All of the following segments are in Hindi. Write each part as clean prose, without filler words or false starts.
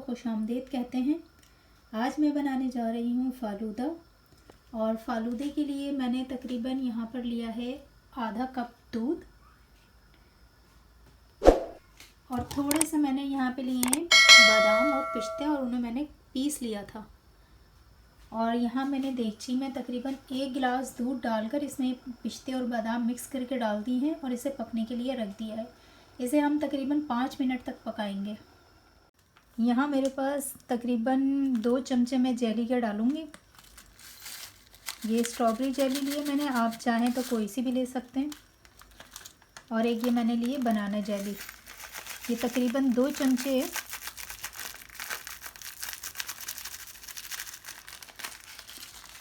खुशामदीद कहते हैं। आज मैं बनाने जा रही हूँ फ़ालूदा। और फ़ालूदे के लिए मैंने तकरीबन यहाँ पर लिया है आधा कप दूध और थोड़े से मैंने यहाँ पे लिए हैं बादाम और पिस्ते और उन्हें मैंने पीस लिया था। और यहाँ मैंने देगची में तकरीबन 1 गिलास दूध डालकर इसमें पिस्ते और बादाम मिक्स करके डाल दी हैं और इसे पकने के लिए रख दिया है। इसे हम तकरीबन 5 मिनट तक पकाएंगे। यहाँ मेरे पास तकरीबन 2 चमचे मैं जेली के डालूँगी। ये स्ट्रॉबेरी जेली लिए मैंने, आप चाहें तो कोई सी भी ले सकते हैं। और एक ये मैंने लिए बनाना जेली, ये तकरीबन 2 चमचे।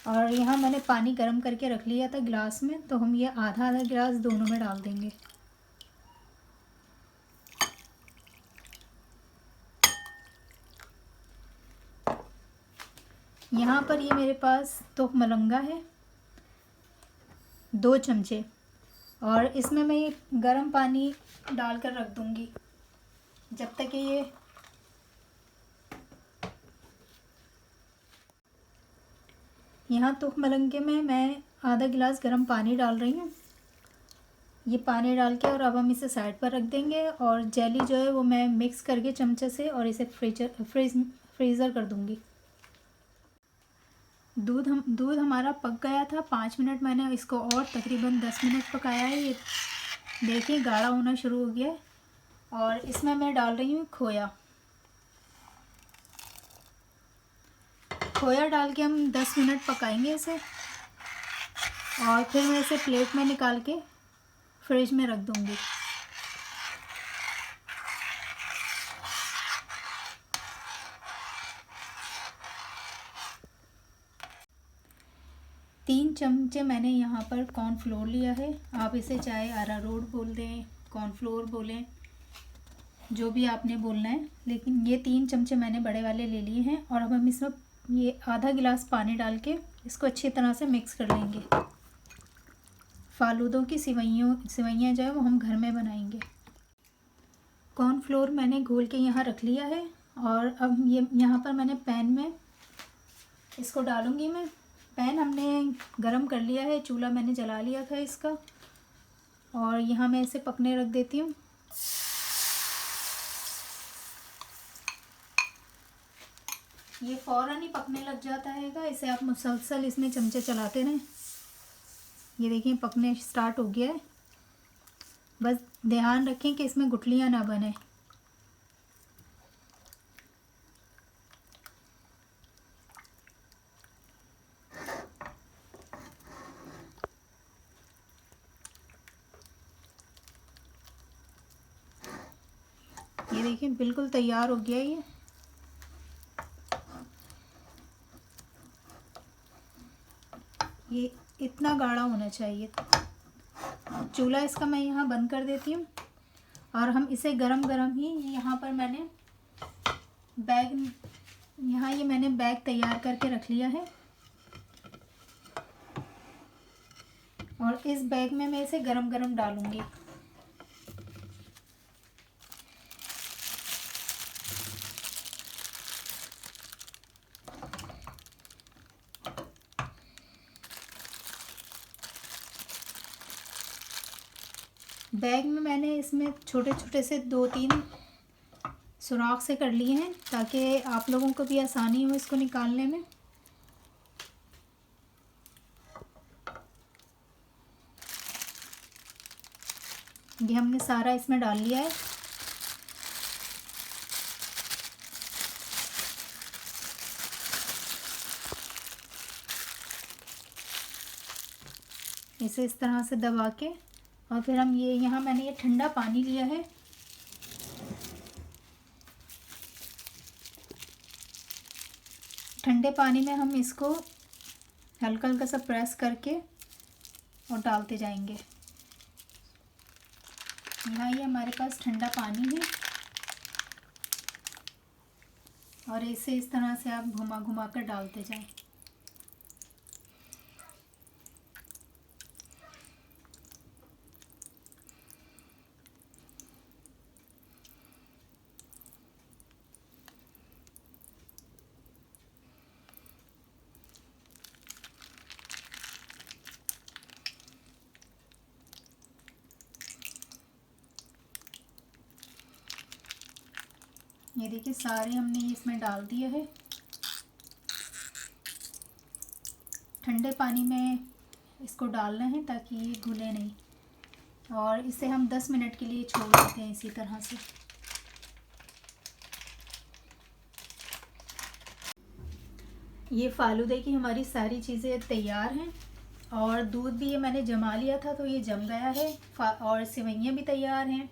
और यहाँ मैंने पानी गर्म करके रख लिया था गिलास में, तो हम ये आधा आधा गिलास दोनों में डाल देंगे। यहाँ पर ये मेरे पास तो मलंगा है 2 चमचे, और इसमें मैं ये गर्म पानी डालकर रख दूँगी जब तक कि ये यहाँ तो मलंगे में मैं आधा गिलास गर्म पानी डाल रही हूँ। ये पानी डाल के और अब हम इसे साइड पर रख देंगे। और जेली जो है वो मैं मिक्स करके चमचे से और इसे फ्रीज़र कर दूँगी। दूध हमारा पक गया था। 5 मिनट मैंने इसको और तकरीबन 10 मिनट पकाया है। ये देखिए गाढ़ा होना शुरू हो गया है। और इसमें मैं डाल रही हूँ खोया। खोया डाल के हम 10 मिनट पकाएंगे इसे, और फिर मैं इसे प्लेट में निकाल के फ्रिज में रख दूँगी। तीन चमचे मैंने यहाँ पर कॉर्नफ्लोर लिया है। आप इसे चाहे अरारोट बोल दें, कॉर्नफ्लोर बोलें, जो भी आपने बोलना है, लेकिन ये 3 चमचे मैंने बड़े वाले ले लिए हैं। और अब हम इसमें ये आधा गिलास पानी डाल के इसको अच्छी तरह से मिक्स कर लेंगे। फ़ालूदों की सिवैयाँ जो है वो हम घर में बनाएंगे। कॉर्नफ्लोर मैंने घोल के यहाँ रख लिया है। और अब ये यहाँ पर मैंने पैन में इसको डालूँगी मैं। पैन हमने गरम कर लिया है, चूल्हा मैंने जला लिया था इसका। और यहाँ मैं इसे पकने रख देती हूँ। ये फ़ौरन ही पकने लग जाता है, इसे आप मुसलसल इसमें चमचे चलाते रहें। ये देखिए पकने स्टार्ट हो गया है। बस ध्यान रखें कि इसमें गुठलियाँ ना बने। ये देखिए बिल्कुल तैयार हो गया ये। ये इतना गाढ़ा होना चाहिए। चूल्हा इसका मैं यहाँ बंद कर देती हूँ। और हम इसे गरम गरम ही यहाँ पर मैंने बैग तैयार करके रख लिया है। और इस बैग में मैं इसे गरम गरम डालूँगी। बैग में मैंने इसमें छोटे छोटे से 2-3 सुराख से कर लिए हैं, ताकि आप लोगों को भी आसानी हो इसको निकालने में। ये हमने सारा इसमें डाल लिया है। इसे इस तरह से दबा के, और फिर हम यहाँ मैंने ये ठंडा पानी लिया है। ठंडे पानी में हम इसको हल्का हल्का सा प्रेस करके और डालते जाएंगे। यहाँ ये हमारे पास ठंडा पानी है। और इसे इस तरह से आप घुमा घुमा कर डालते जाएं। ये देखिए सारे हमने ये इसमें डाल दिए है। ठंडे पानी में इसको डालना है ताकि ये घुले नहीं, और इसे हम 10 मिनट के लिए छोड़ देते हैं इसी तरह से। ये फालूदे की हमारी सारी चीज़ें तैयार हैं, और दूध भी ये मैंने जमा लिया था तो ये जम गया है, और सेवइयाँ भी तैयार हैं।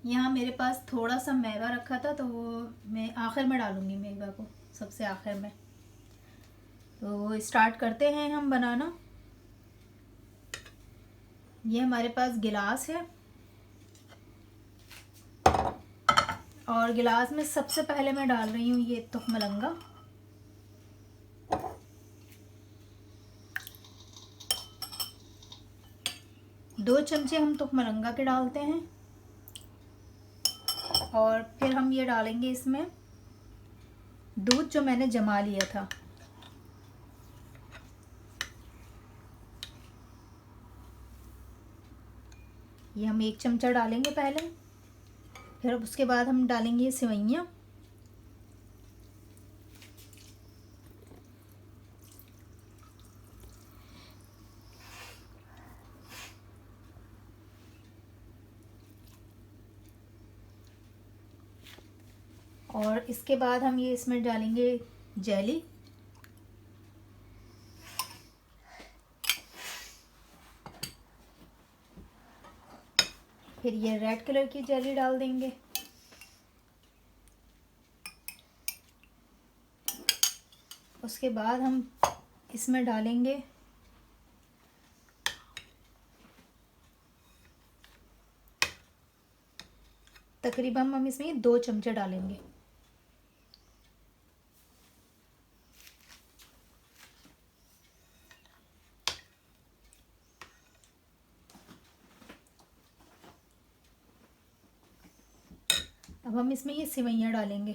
यहाँ मेरे पास थोड़ा सा मेवा रखा था तो वो मैं आखिर में डालूँगी, मेवा को सबसे आखिर में। तो स्टार्ट करते हैं हम बनाना। ये हमारे पास गिलास है, और गिलास में सबसे पहले मैं डाल रही हूँ ये तुखमलंगा। दो चमचे हम तुखमलंगा के डालते हैं, और फिर हम ये डालेंगे इसमें दूध जो मैंने जमा लिया था। ये हम 1 चमचा डालेंगे पहले, फिर उसके बाद हम डालेंगे सेवइयाँ। और इसके बाद हम ये इसमें डालेंगे जेली। फिर ये रेड कलर की जेली डाल देंगे। उसके बाद हम इसमें डालेंगे तकरीबन हम इसमें 2 चमचे डालेंगे। अब हम इसमें ये सेवइयाँ डालेंगे।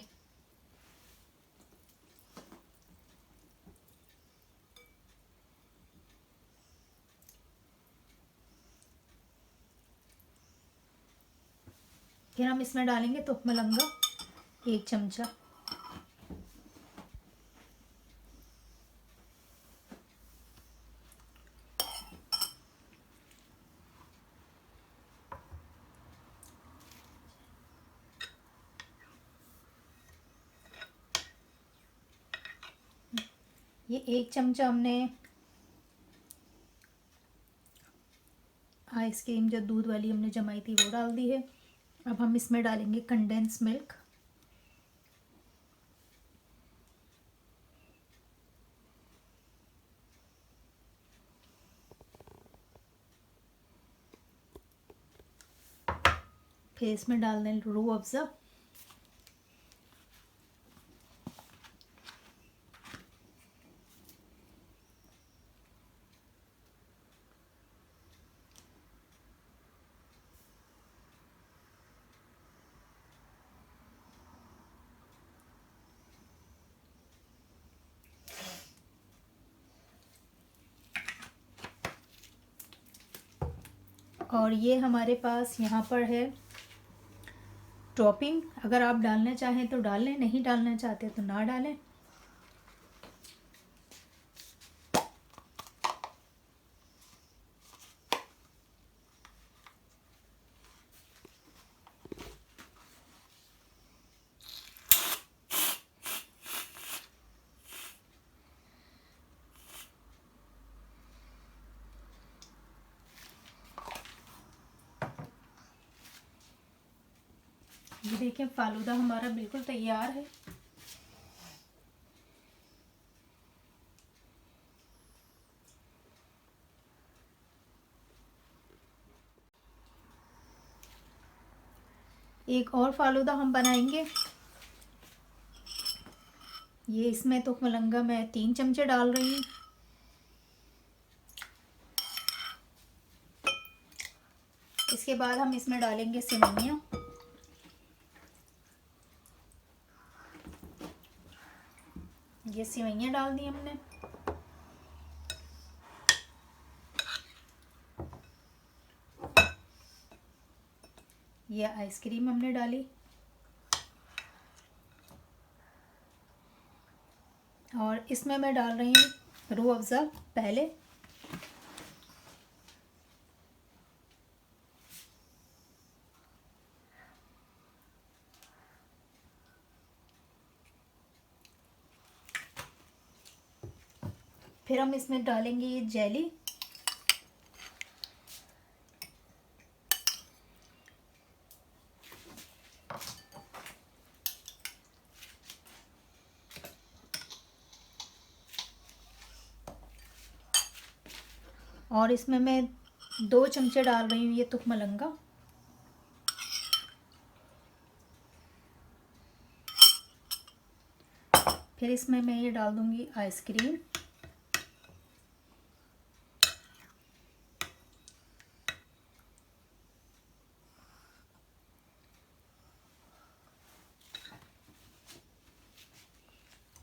फिर हम इसमें डालेंगे तुखमलंगा 1 चमचा। ये 1 चमचा हमने आइसक्रीम जो दूध वाली हमने जमाई थी वो डाल दी है। अब हम इसमें डालेंगे कंडेंस मिल्क। फिर इसमें डाल दें रूह अफ़ज़ा। और ये हमारे पास यहाँ पर है टॉपिंग। अगर आप डालना चाहें तो डाल लें, नहीं डालना चाहते तो ना डालें। ये देखिए फालूदा हमारा बिल्कुल तैयार है। एक और फालूदा हम बनाएंगे। ये इसमें तो मलंगा मैं 3 चमचे डाल रही हूँ। इसके बाद हम इसमें डालेंगे सेवइयाँ। ये सेवइयाँ डाल दी हमने। ये आइसक्रीम हमने डाली। और इसमें मैं डाल रही हूँ रूह अफ़ज़ा पहले। फिर हम इसमें डालेंगे ये जेली। और इसमें मैं 2 चमचे डाल रही हूँ ये तुख मलंगा। फिर इसमें मैं ये डाल दूँगी आइसक्रीम।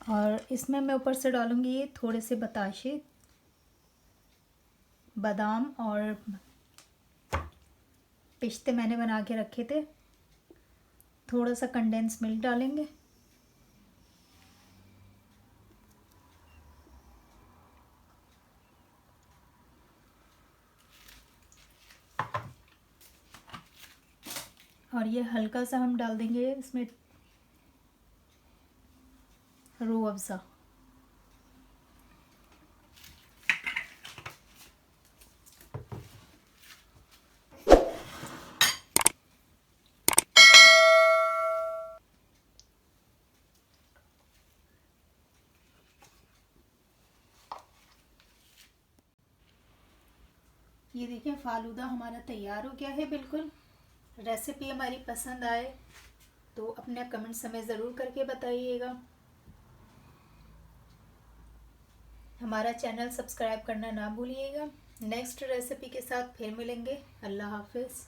और इसमें मैं ऊपर से डालूँगी ये थोड़े से बताशे, बादाम और पिस्ते मैंने बना के रखे थे। थोड़ा सा कंडेंस मिल्क डालेंगे। और ये हल्का सा हम डाल देंगे इसमें रूह अफ़ज़ा। ये देखिए फालूदा हमारा तैयार हो गया है बिल्कुल। रेसिपी हमारी पसंद आए तो अपने कमेंट्स हमें ज़रूर करके बताइएगा। हमारा चैनल सब्सक्राइब करना ना भूलिएगा। नेक्स्ट रेसिपी के साथ फिर मिलेंगे। अल्लाह हाफिज़।